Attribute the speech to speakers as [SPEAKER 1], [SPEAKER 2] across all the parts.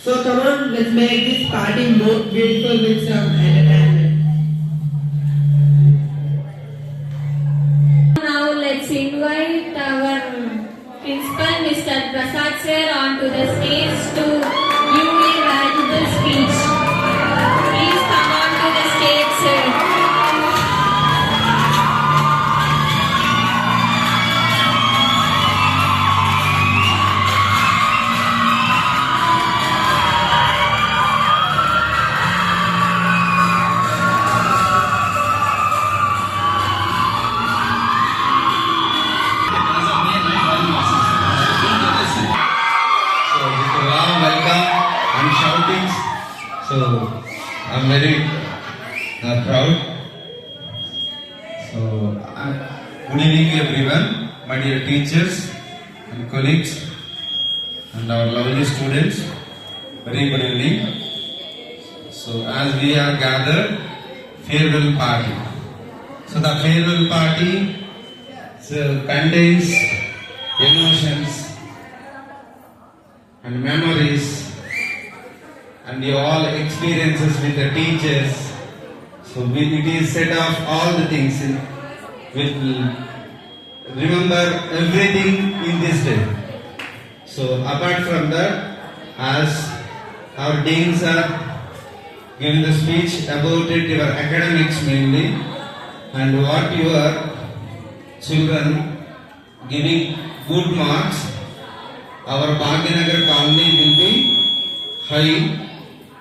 [SPEAKER 1] So come on, let's make this party more beautiful with some entertainment.
[SPEAKER 2] Now let's invite our principal Mr. Prasad sir onto the stage to give a valuable speech. Please come on to the stage, sir.
[SPEAKER 3] So I'm very proud. So good evening everyone, my dear teachers and colleagues and our lovely students. Very good evening. So as we are gathered, farewell party. So the farewell party contains emotions and memories and all experiences with the teachers. So it is set off all the things. We'll remember everything in this day. So apart from that, as our deans are giving the speech about it, your academics mainly, and what your children giving good marks, our Bhagyanagar colony will be high.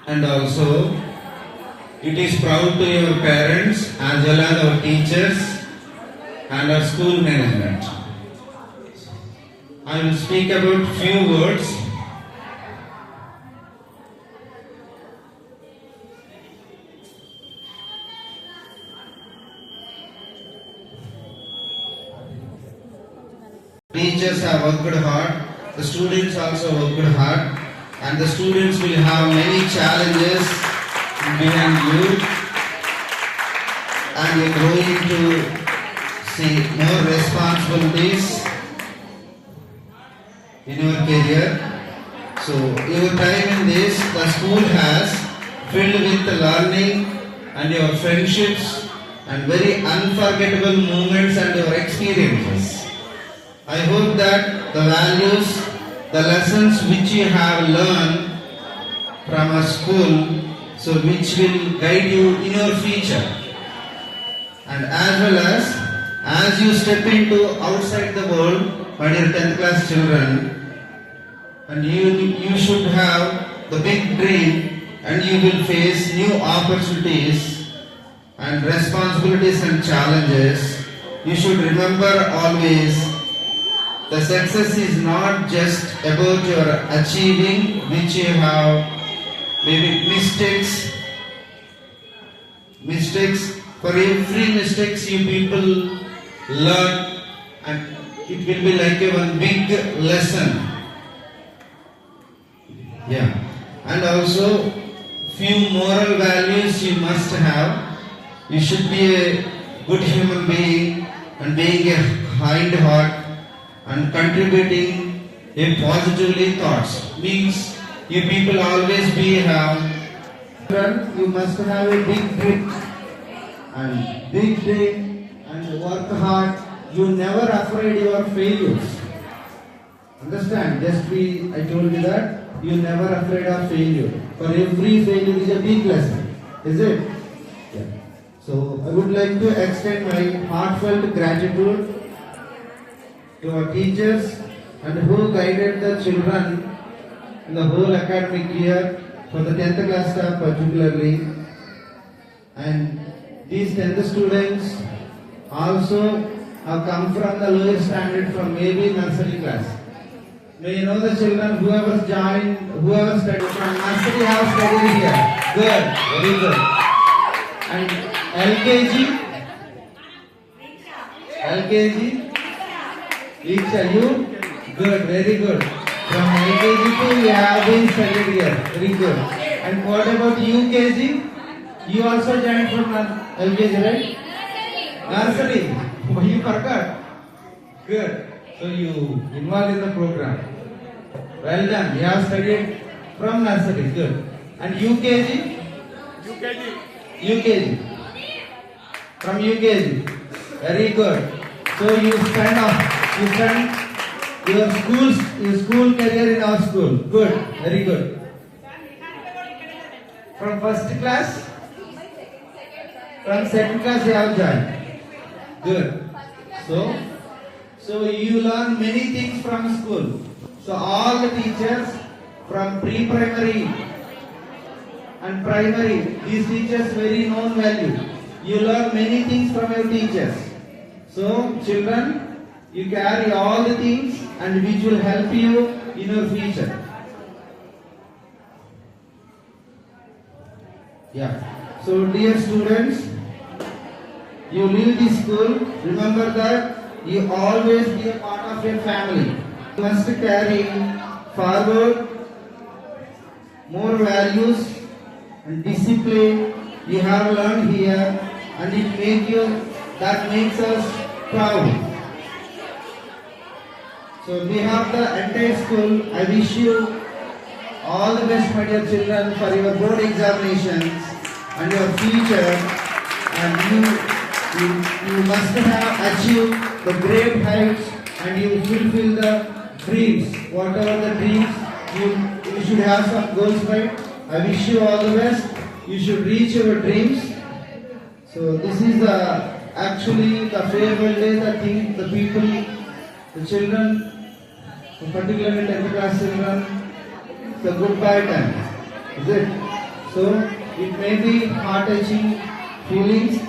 [SPEAKER 3] And also, it is proud to your parents as well as our teachers and our school management. I will speak about few words. Teachers have worked hard, the students also worked hard. And the students will have many challenges behind you, and you're going to see more responsibilities in your career. So your time in this, the school has filled with learning and your friendships and very unforgettable moments and your experiences. I hope that the values, the lessons which you have learned from a school, so which will guide you in your future, and as well as you step into outside the world, my dear 10th class children, and you should have the big dream, and you will face new opportunities and responsibilities and challenges. You should remember always, the success is not just about your achieving which you have maybe mistakes. For every mistakes you people learn, and it will be like one big lesson. Yeah. And also few moral values you must have. You should be a good human being and being a kind heart and contributing a positively thoughts. Means you people always be have, you must have a big dream and work hard. You never afraid your failures. Understand? I told you that you never afraid of failure. For every failure is a big lesson. Is it? Yeah. So I would like to extend my heartfelt gratitude to our teachers and who guided the children in the whole academic year, for the 10th class staff particularly. And these 10th students also have come from the lower standard, from maybe nursery class. May you know the children, whoever studied from nursery have studied here. Good, very good. And LKG, Riksha, you? Good, very good. From LKG to you have been studied here. Very good. And what about UKG? You also joined from LKG, right? Nursery. Oh, you forgot. Good. So you involved in the program. Well done. You have studied From nursery, good. And UKG? UKG. From UKG. Very good. So you spend your school career in our school. Good. Very good. From first class? From second class you have joined. Good. So you learn many things from school. So all the teachers from pre-primary and primary, these teachers very known value. You learn many things from your teachers. So children, you carry all the things and which will help you in your future. Yeah. So dear students, you leave this school, remember that you always be a part of your family. You must carry forward more values and discipline you have learned here, and that makes us proud. So on behalf of the entire school, I wish you all the best, my dear children, for your board examinations and your future, and you must have achieved the great heights, and you fulfill the dreams, whatever the dreams, you should have some goals, right? I wish you all the best. You should reach your dreams. So this is actually the farewell day, the people, the children, particularly 10th class children, the goodbye time. Is it? So it may be heart-touching feelings,